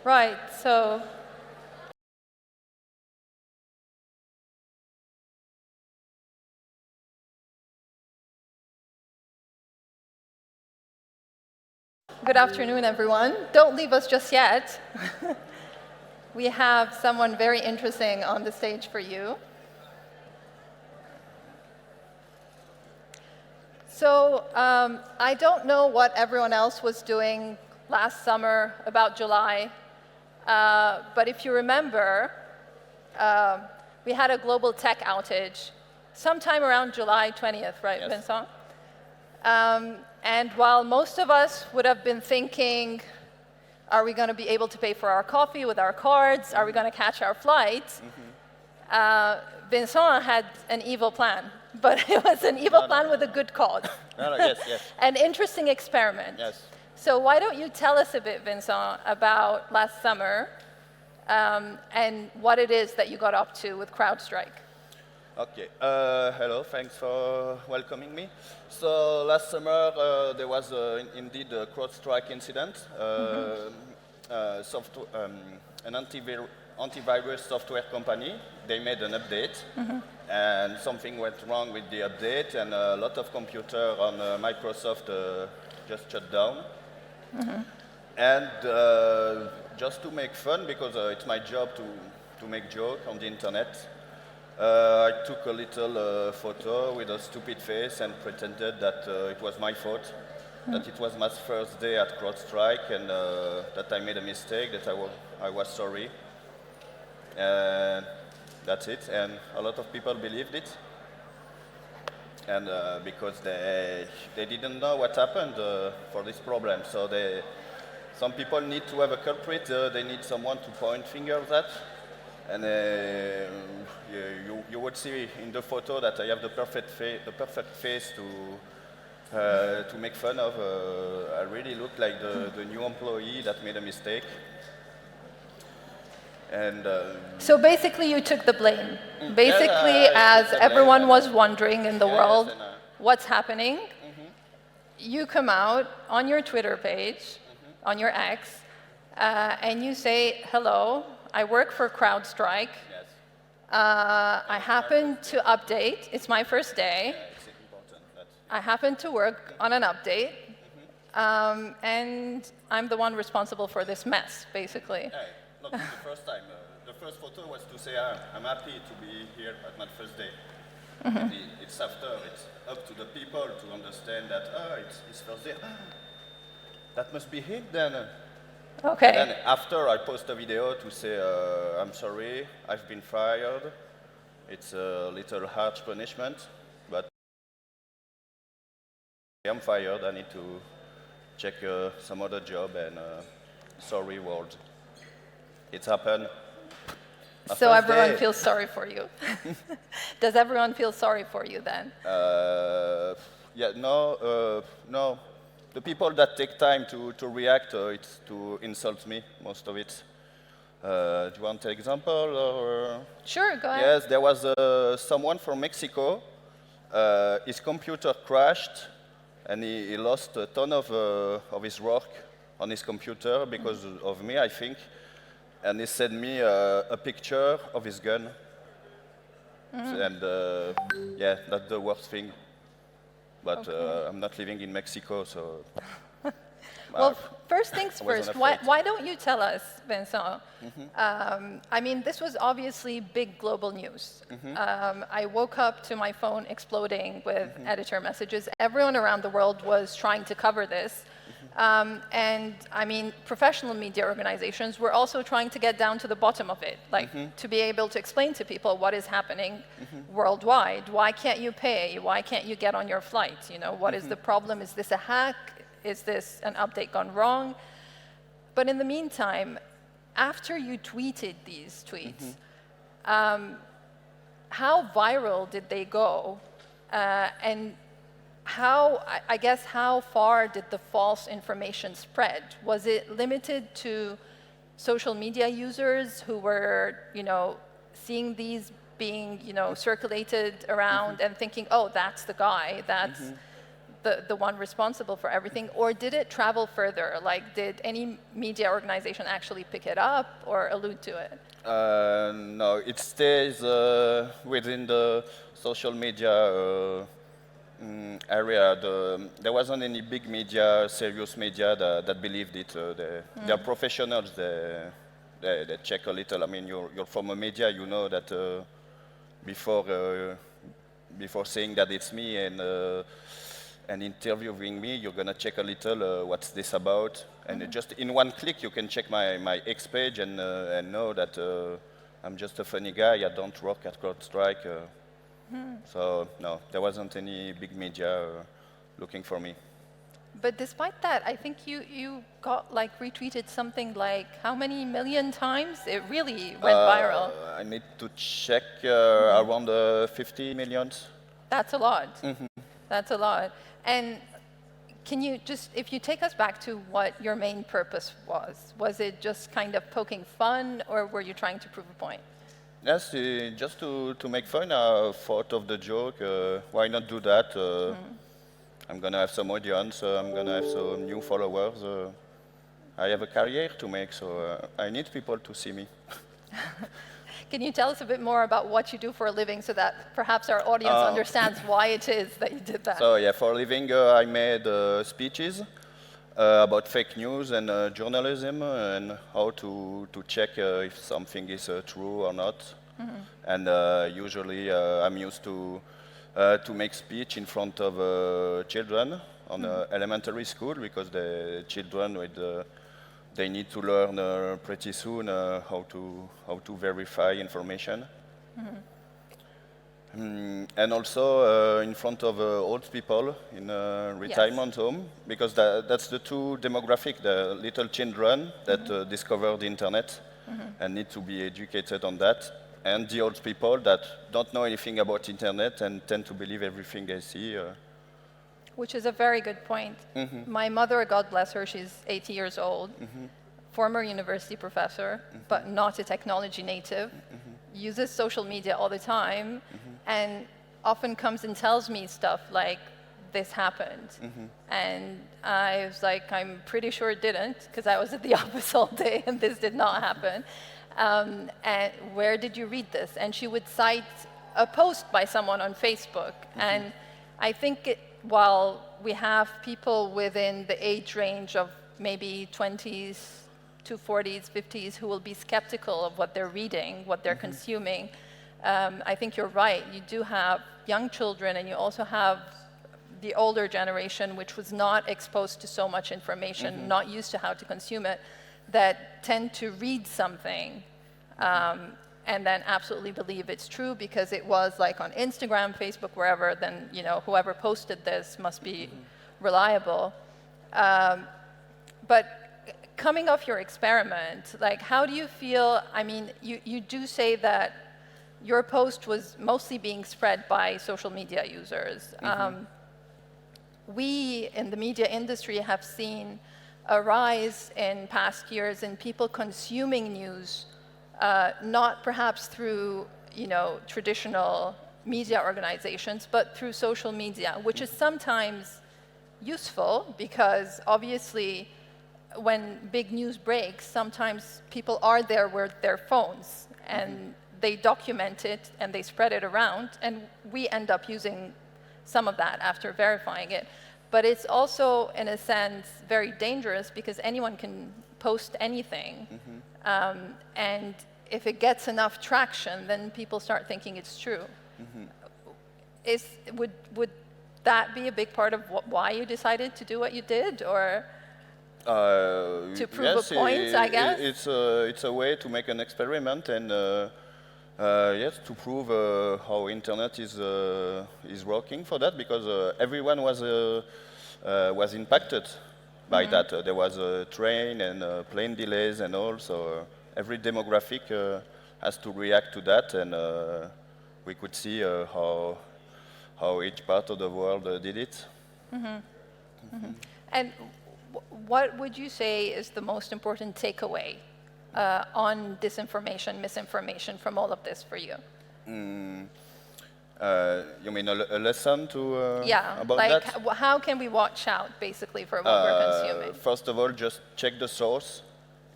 Right, so good afternoon, everyone. Don't leave us just yet. We have someone very interesting on the stage for you. So I don't know what everyone else was doing last summer about July, but if you remember, we had a global tech outage sometime around July 20th, right, Yes. Vincent? And while most of us would have been thinking, are we going to be able to pay for our coffee with our cards? Are we going to catch our flights? Vincent had an evil plan, but it was an evil plan with a good cause. Yes. An interesting experiment. Yes. So why don't you tell us a bit, Vincent, about last summer and what it is that you got up to with Crowdstrike? Okay. Hello. Thanks for welcoming me. So last summer there was indeed a Crowdstrike incident. An antivirus software company. They made an update, and something went wrong with the update, and a lot of computers on Microsoft just shut down. And just to make fun, because it's my job to make jokes on the internet, I took a little photo with a stupid face and pretended that it was my fault, that it was my first day at Crowdstrike, and that I made a mistake, that I was sorry. And that's it, and a lot of people believed it. And because they didn't know what happened for this problem. So some people need to have a culprit, they need someone to point fingers at. And you would see in the photo that I have the perfect face to make fun of. I really look like the new employee that made a mistake. And So basically you took the blame. Basically, as everyone was wondering in the world what's happening, you come out on your Twitter page, on your X, and you say, hello, I work for Crowdstrike. yes, I happen to update. It's my first day. it's important. I happen to work on an update. And I'm the one responsible for this mess, basically. Not the first time. The first photo was to say, I'm happy to be here at my first day. It's after, it's up to the people to understand that, it's his first day. That must be him then. Okay. Then after I post a video to say, I'm sorry, I've been fired. It's a little harsh punishment, but I'm fired, I need to check some other job, and sorry world. It's happened. So everyone feels sorry for you. Does everyone feel sorry for you then? Yeah, no. The people that take time to react, it's to insult me, most of it. Do you want an example? Or? Sure, go ahead. Yes, there was someone from Mexico. His computer crashed, and he lost a ton of his work on his computer because of me, I think. And he sent me a picture of his gun. And yeah, that's the worst thing. But I'm not living in Mexico, so... Well, first things first, afraid. why don't you tell us, Vincent? I mean, this was obviously big global news. I woke up to my phone exploding with editor messages. Everyone around the world was trying to cover this. And I mean, professional media organizations were also trying to get down to the bottom of it, like to be able to explain to people what is happening worldwide. Why can't you pay? Why can't you get on your flight? You know, what is the problem? Is this a hack? Is this an update gone wrong? But in the meantime, after you tweeted these tweets, how viral did they go? And how, I guess, how far did the false information spread? Was it limited to social media users who were, you know, seeing these being, you know, circulated around and thinking, oh, that's the guy, that's the one responsible for everything, or did it travel further? Like, did any media organization actually pick it up or allude to it? No, it stays within the social media area. There wasn't any big media, serious media that believed it. They're professionals. They check a little. I mean, you're from a media, you know that before saying that it's me and interviewing me, you're gonna check a little what's this about, and just in one click you can check my X page and know that I'm just a funny guy. I don't work at Crowdstrike. So no, there wasn't any big media looking for me. But despite that, I think you got like retweeted something like how many million times? It really went viral. I need to check around 50 millions. That's a lot. That's a lot. And can you just, if you take us back to what your main purpose was it just kind of poking fun, or were you trying to prove a point? Yes, just to make fun. I thought of the joke. Why not do that? I'm gonna have some audience. I'm gonna have some new followers. I have a career to make, so I need people to see me. Can you tell us a bit more about what you do for a living so that perhaps our audience understands why it is that you did that? So yeah, for a living, I made speeches about fake news and journalism and how to check if something is true or not. And usually I'm used to make speech in front of children on elementary school, because the children they need to learn pretty soon how to verify information. And also in front of old people in retirement home, because that's the two demographic: the little children that discover the internet and need to be educated on that, and the old people that don't know anything about internet and tend to believe everything they see. Which is a very good point. My mother, God bless her, she's 80 years old, former university professor, but not a technology native, uses social media all the time, and often comes and tells me stuff like, this happened. And I was like, I'm pretty sure it didn't, because I was at the office all day and this did not happen. And where did you read this? And she would cite a post by someone on Facebook. And I think while we have people within the age range of maybe 20s to 40s, 50s, who will be skeptical of what they're reading, what they're consuming, I think you're right. You do have young children, and you also have the older generation, which was not exposed to so much information, not used to how to consume it, that tend to read something and then absolutely believe it's true because it was like on Instagram, Facebook, wherever, then whoever posted this must be reliable. But coming off your experiment, like, how do you feel? I mean, you do say that your post was mostly being spread by social media users. We in the media industry have seen a rise in past years in people consuming news, not perhaps through traditional media organizations, but through social media, which is sometimes useful because obviously when big news breaks, sometimes people are there with their phones and they document it and they spread it around, and we end up using some of that after verifying it. But it's also, in a sense, very dangerous because anyone can post anything. And if it gets enough traction, then people start thinking it's true. Would that be a big part of why you decided to do what you did, or to prove a point, I guess? It's a way to make an experiment and yes, to prove how internet is working for that, because everyone was impacted by that. There was a train and plane delays and all, so every demographic has to react to that, and we could see how each part of the world did it. And what would you say is the most important takeaway on disinformation, misinformation from all of this for you? You mean a lesson to Yeah, about like that? how can we watch out, basically, for what we're consuming? First of all, just check the source.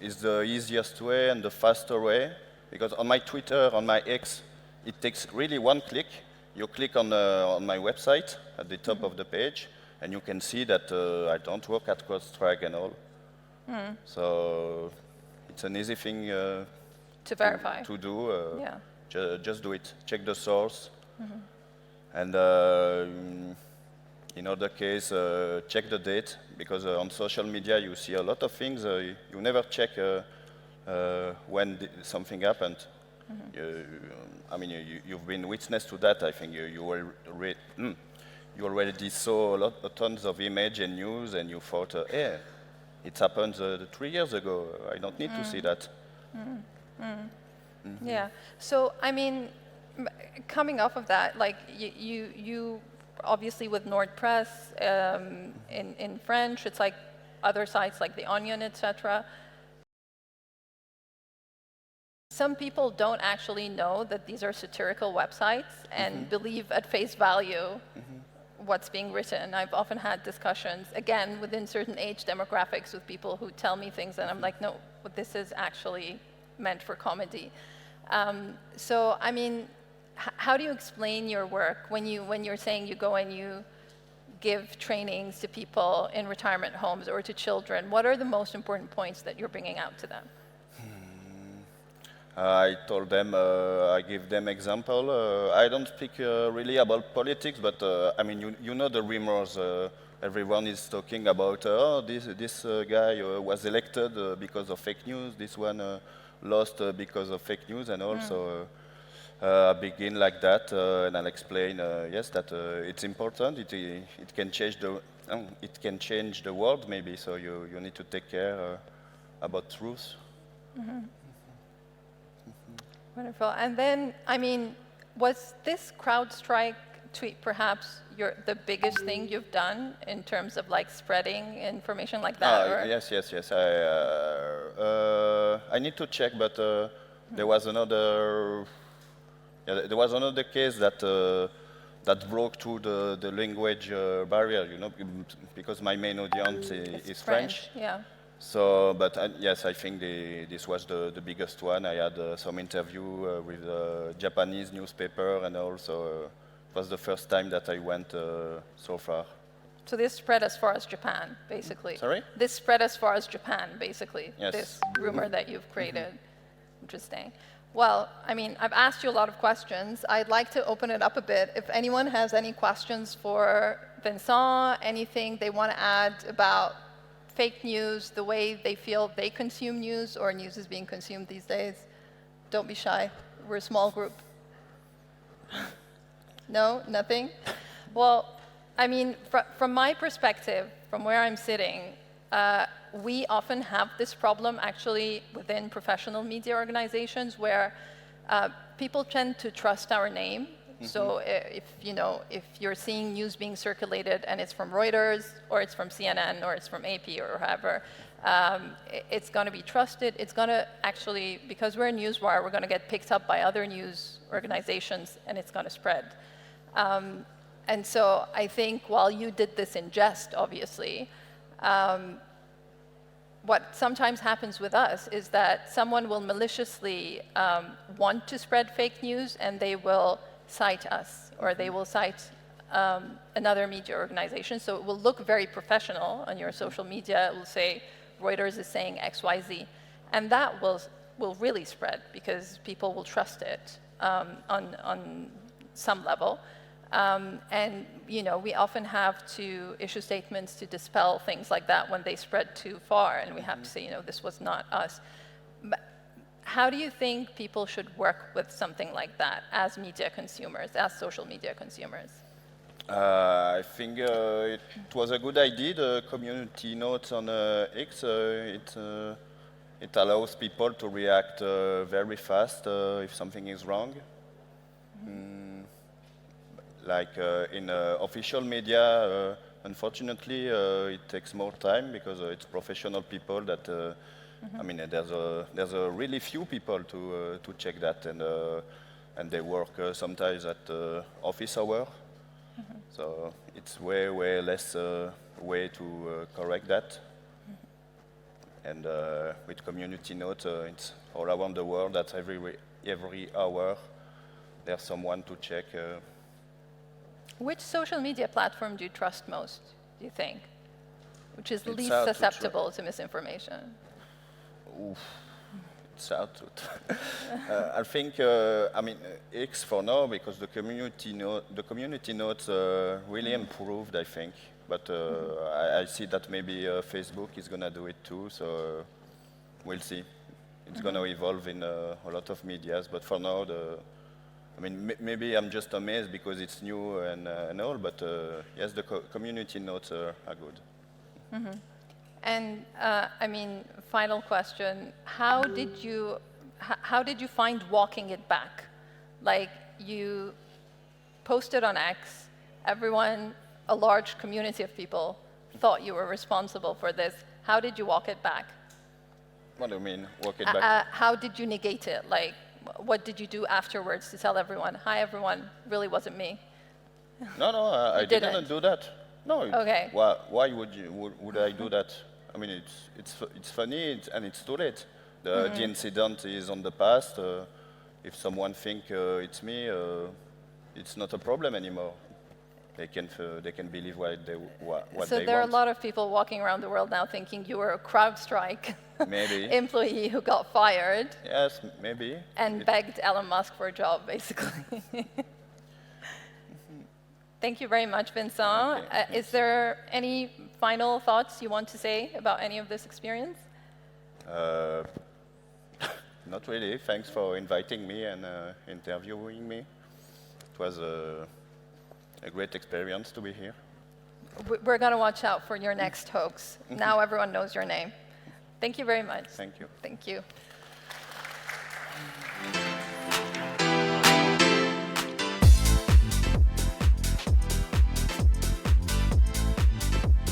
Is the easiest way and the faster way. Because on my Twitter, on my X, it takes really one click. You click on my website at the top of the page, and you can see that I don't work at Crowdstrike and all. So it's an easy thing To verify. to do. Yeah. Just do it. Check the source. And in other case, check the date, because on social media you see a lot of things. You never check when something happened. I mean, you've been witness to that. I think you already saw tons of image and news, and you thought, hey, it happened 3 years ago. I don't need to see that. Yeah. So, I mean, coming off of that, like you obviously with NordPress in French, it's like other sites like The Onion, etc. Some people don't actually know that these are satirical websites and believe at face value what's being written. I've often had discussions, again, within certain age demographics with people who tell me things and I'm like, no, but this is actually meant for comedy. So, I mean, how do you explain your work when you're saying you go and you give trainings to people in retirement homes or to children? What are the most important points that you're bringing out to them? I told them, I give them example. I don't speak really about politics, but I mean, you know the rumors. Everyone is talking about, oh, this guy was elected because of fake news. This one lost because of fake news, and also begin like that, and I'll explain. Yes, that it's important. It can change the world maybe. So you need to take care about truth. Wonderful. And then, I mean, was this Crowdstrike tweet perhaps the biggest thing you've done in terms of like spreading information like that? Or? Yes. I need to check, but there was another. Yeah, there was another case that that broke through the language barrier. You know, because my main audience is French. Yeah. So, but yes, I think this was the biggest one. I had some interview with a Japanese newspaper, and also it was the first time that I went so far. So this spread as far as Japan, basically. Sorry? This spread as far as Japan, basically. Yes. This rumor that you've created. Interesting. Well, I mean, I've asked you a lot of questions. I'd like to open it up a bit. If anyone has any questions for Vincent, anything they want to add about fake news, the way they feel they consume news or news is being consumed these days, don't be shy. We're a small group. No? Nothing? Well, I mean, from my perspective, from where I'm sitting, we often have this problem actually within professional media organizations where people tend to trust our name. So if you're seeing news being circulated and it's from Reuters or it's from CNN or it's from AP or whoever, it's going to be trusted. It's going to actually, because we're a newswire, we're going to get picked up by other news organizations and it's going to spread. And so I think while you did this in jest, obviously, what sometimes happens with us is that someone will maliciously want to spread fake news and they will cite us or they will cite another media organization. So it will look very professional on your social media. It will say Reuters is saying XYZ. And that will really spread because people will trust it on some level. And we often have to issue statements to dispel things like that when they spread too far, and we have to say, this was not us. But how do you think people should work with something like that as media consumers, as social media consumers? I think it was a good idea, the community notes on X. It allows people to react very fast if something is wrong. Like in official media, unfortunately, it takes more time because it's professional people that. I mean, there's a really few people to check that, and they work sometimes at office hour. So it's way less way to correct that. And with community note, it's all around the world that every hour there's someone to check. Which social media platform do you trust most, do you think? Which is It's least hard to susceptible to misinformation? Oof, it's hard to. I think I mean X for now because the community notes really improved. I think, but I see that maybe Facebook is gonna do it too. So we'll see. It's gonna evolve in a lot of medias, but for now I mean, maybe I'm just amazed because it's new and all, but yes, the community notes are good. And I mean, final question: how did you find walking it back? Like you posted on X, everyone, a large community of people, thought you were responsible for this. How did you walk it back? What do you mean, walk it back? How did you negate it? Like, what did you do afterwards to tell everyone, "Hi, everyone, really wasn't me"? No, I didn't do that. No. Okay. Why would I do that? I mean, it's funny and it's too late. The incident is on the past. If someone think it's me, it's not a problem anymore. They can believe what they want. So there are a lot of people walking around the world now thinking you were a Crowdstrike employee who got fired. Yes, maybe. And begged Elon Musk for a job, basically. Thank you very much, Vincent. Okay, is there any final thoughts you want to say about any of this experience? Not really. Thanks for inviting me and interviewing me. It was a great experience to be here. We're going to watch out for your next hoax. Now everyone knows your name. Thank you very much. Thank you. Thank you.